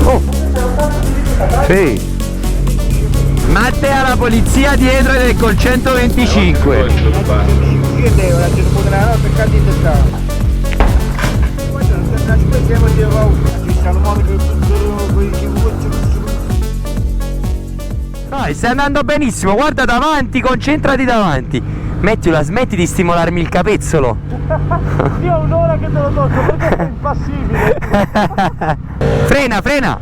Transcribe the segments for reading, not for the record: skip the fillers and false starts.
Oh! Sì! Matteo alla polizia dietro ed è col 125. Che devo, la gente potrà non peccare di testa. Vai, stai andando benissimo, guarda davanti, concentrati davanti. Mettila, smetti di stimolarmi il capezzolo. Io ho un'ora che te lo tocco perché sei impassibile. Frena, frena.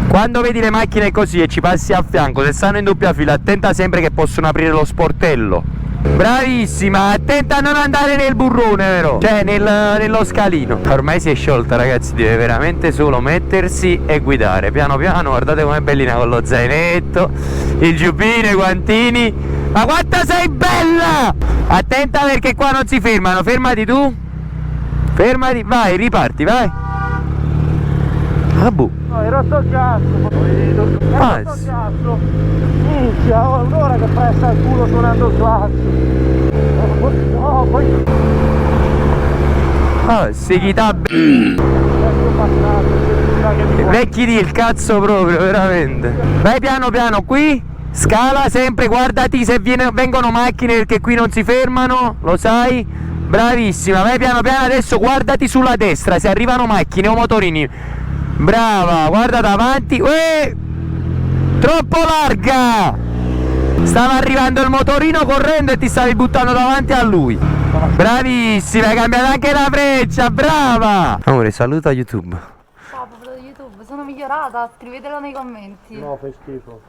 Quando vedi le macchine così e ci passi a fianco, se stanno in doppia fila, attenta sempre che possono aprire lo sportello. Bravissima, attenta a non andare nel burrone, vero? Cioè nello scalino. Ormai si è sciolta, ragazzi, deve veramente solo mettersi e guidare. Piano piano, guardate com'è bellina con lo zainetto, il giubbino, i guantini. Ma quanto sei bella! Attenta perché qua non si fermano, fermati tu. Fermati, vai, riparti, vai. Ah, boh. No, hai rotto il cazzo. Hai rotto il cazzo. Minchia, ho un'ora che pressa il culo suonando il clutch. No, poi... Ah, si chita vecchi di il cazzo proprio, veramente. Vai piano piano qui, scala sempre, guardati se vengono macchine perché qui non si fermano, lo sai? Bravissima, vai piano piano, adesso guardati sulla destra se arrivano macchine o motorini. Brava, guarda davanti. Troppo larga! Stava arrivando il motorino correndo e ti stavi buttando davanti a lui. Bravissima, hai cambiato anche la freccia, brava! Amore, saluta YouTube. Ciao popolo di YouTube, sono migliorata, scrivetelo nei commenti. No, fai schifo.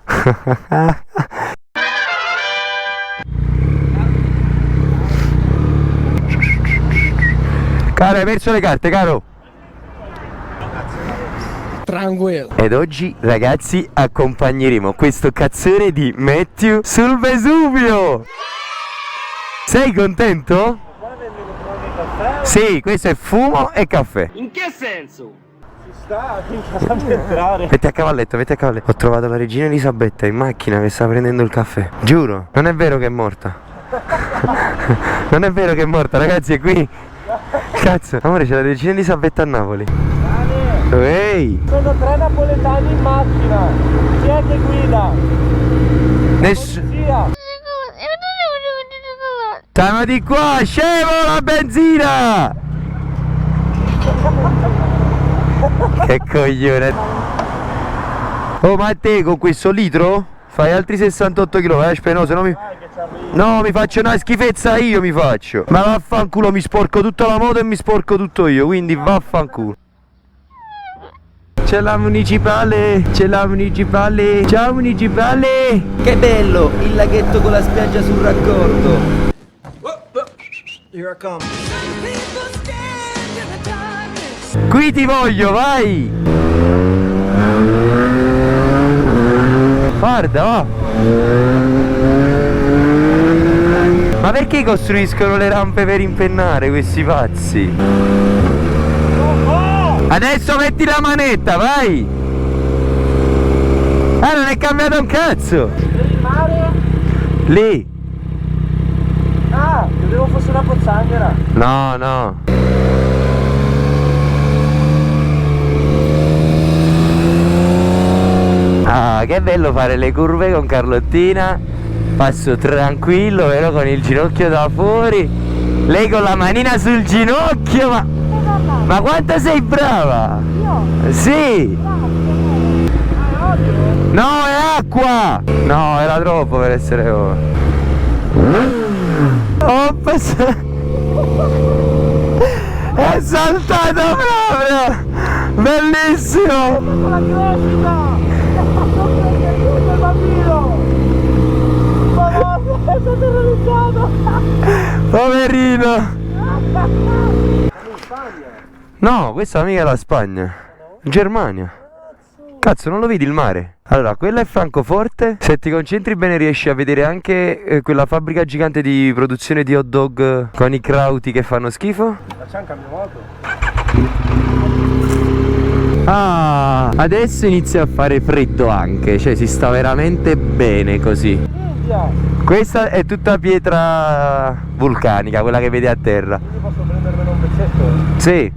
Caro, hai perso le carte, caro? Tranquillo. Ed oggi, ragazzi, accompagneremo questo cazzone di Matthew sul Vesuvio. Sei contento? Sì, questo è fumo e caffè. In che senso? Si sta, fammi entrare. Metti a cavalletto, metti a cavalletto. Ho trovato la regina Elisabetta in macchina che sta prendendo il caffè. Giuro, non è vero che è morta. Non è vero che è morta, ragazzi, è qui. Cazzo, amore, c'è la regina Elisabetta a Napoli. Ehi! Sono 3 napoletani in macchina. Chi è che guida? Nessuno. Stiamo di qua, scemo la benzina! Che coglione! Oh, ma te con questo litro fai altri 68 km, spenoso, no? No, mi faccio una schifezza io, mi faccio! Ma vaffanculo, mi sporco tutta la moto e mi sporco tutto io, quindi vaffanculo! C'è la municipale, c'è la municipale, ciao municipale! Che bello, il laghetto con la spiaggia sul raccordo. Here I come. Qui ti voglio, vai! Guarda, va! Ma perché costruiscono le rampe per impennare questi pazzi? Adesso metti la manetta, vai! Ah, non è cambiato un cazzo! Devi mare? Lì! Ah, credevo fosse una pozzanghera. No, no! Ah, che bello fare le curve con Carlottina. Passo tranquillo, vero, con il ginocchio da fuori. Lei con la manina sul ginocchio, ma quanto sei brava! Io? Sì! No, è acqua! No, era troppo per essere ora. Ops! È saltato proprio! Bellissimo! Con la crescita! Il bambino! Ma no, è stato realizzato! Poverino! No, questa mica è la Spagna. Germania. Cazzo, non lo vedi il mare? Allora, quella è Francoforte. Se ti concentri bene riesci a vedere anche quella fabbrica gigante di produzione di hot dog con i crauti che fanno schifo. Facciamo un cambio moto? Ah, adesso inizia a fare freddo anche, cioè si sta veramente bene così. India! Questa è tutta pietra vulcanica, quella che vedi a terra. Quindi posso prendermene un pezzetto? Sì,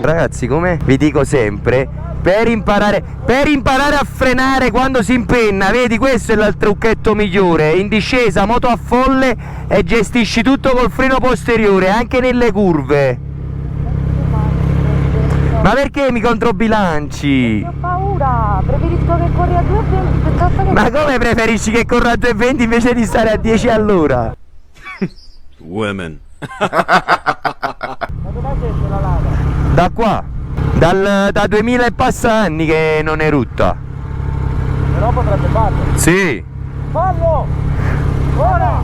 Ragazzi, come vi dico sempre, per imparare a frenare quando si impenna, vedi, questo è il trucchetto migliore. In discesa moto a folle e gestisci tutto col freno posteriore, anche nelle curve. Ma perché mi controbilanci? Ho paura, preferisco che corri a 2,20 piuttosto che... Ma come preferisci che corra a 2,20 invece di stare a 10 all'ora? Women. Ma dov'è che c'è la lava? Da qua, da 2000 e passa anni che non erutta. Però potrebbe farlo. Sì. Fallo! Ora!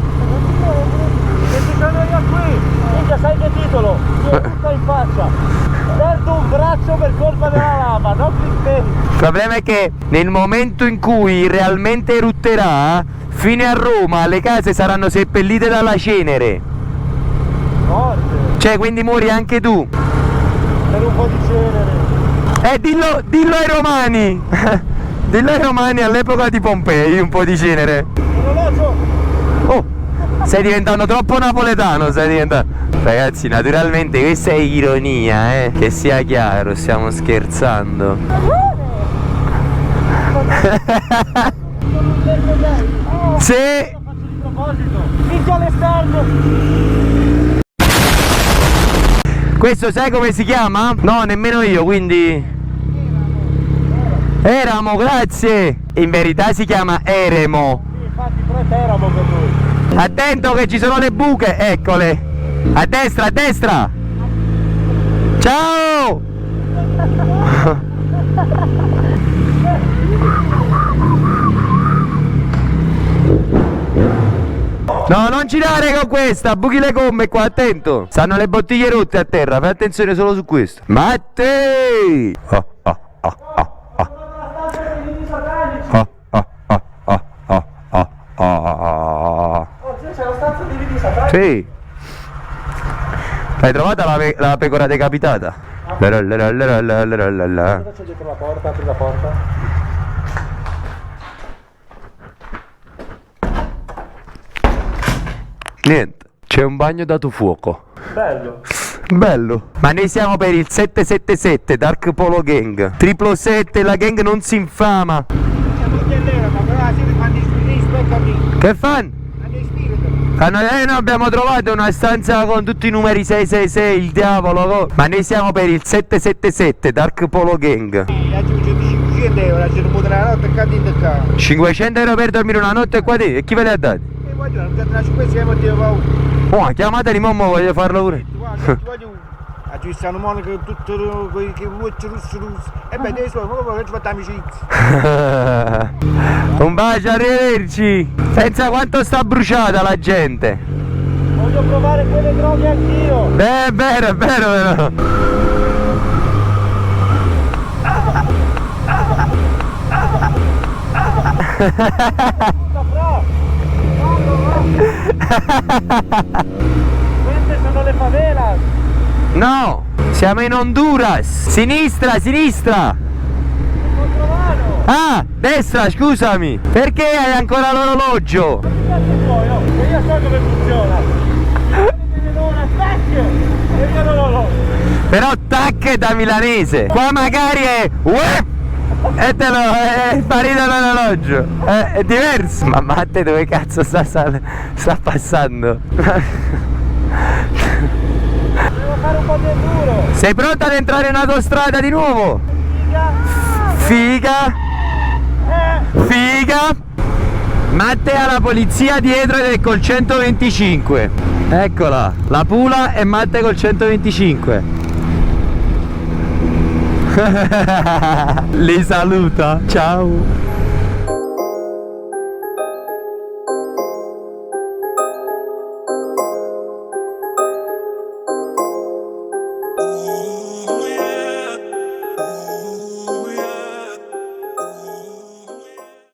Che ci sono io qui! Minchia, sai che titolo? Ti è tutta in faccia! Perdo un braccio per colpa della lava, non cristalli! Il problema è che nel momento in cui realmente erutterà, fino a Roma le case saranno seppellite dalla cenere. Forte! Cioè, quindi muori anche tu. Per un po' di cenere! Dillo ai romani! Dillo ai romani all'epoca di Pompei, un po' di cenere. Orologio! Oh, stai diventando troppo napoletano, stai diventando... Ragazzi, naturalmente questa è ironia, che sia chiaro, stiamo scherzando. Sì! Faccio di proposito! Minchia all'esterno! Questo sai come si chiama? No, nemmeno io, quindi... Eramo, grazie! In verità si chiama eremo. Sì, infatti 3 teramo per lui! Attento che ci sono le buche, eccole! A destra, a destra! Ciao! No, non girare con questa, buchi le gomme qua, attento! Stanno le bottiglie rotte a terra, fai attenzione solo su questo. Mattei! C'è la stanza di viti satanici? Sì. Hai trovata la pecora decapitata? Cosa c'è dietro la porta? Apri la porta. Niente, c'è un bagno dato fuoco. Bello. Bello. Ma noi siamo per il 777 Dark Polo Gang. 777, la gang non si infama. Che fan? Noi abbiamo trovato una stanza con tutti i numeri 666, il diavolo. Ma noi siamo per il 777 Dark Polo Gang. Aggiunge 500 euro, ce lo potrà la notte e in casa. 500 euro per dormire una notte qua dentro. E chi ve li ha dati? E voglio, non ti lascio questo, io ti ho Oh, chiamateli mamma, voglio farlo pure. Ci stanno monache tutto che russe. E beh, adesso ma ci faccio amicizia. Un bacio, arrivederci. Pensa quanto sta bruciata la gente. Voglio provare quelle droghe anch'io. È vero, però. Queste sono le favelas. No, siamo in Honduras. Sinistra, sinistra. Ah, destra, scusami. Perché hai ancora l'orologio? Io so come funziona. E io non lo. Però tac è da milanese. Qua magari è e te lo è sparito l'orologio. È diverso. Ma Matte dove cazzo sta passando? Devo fare un po' di enduro. Sei pronto ad entrare in autostrada di nuovo? Figa. Figa. Matte ha la polizia dietro ed è col 125. Eccola, la Pula e Matte col 125. Li saluta, ciao.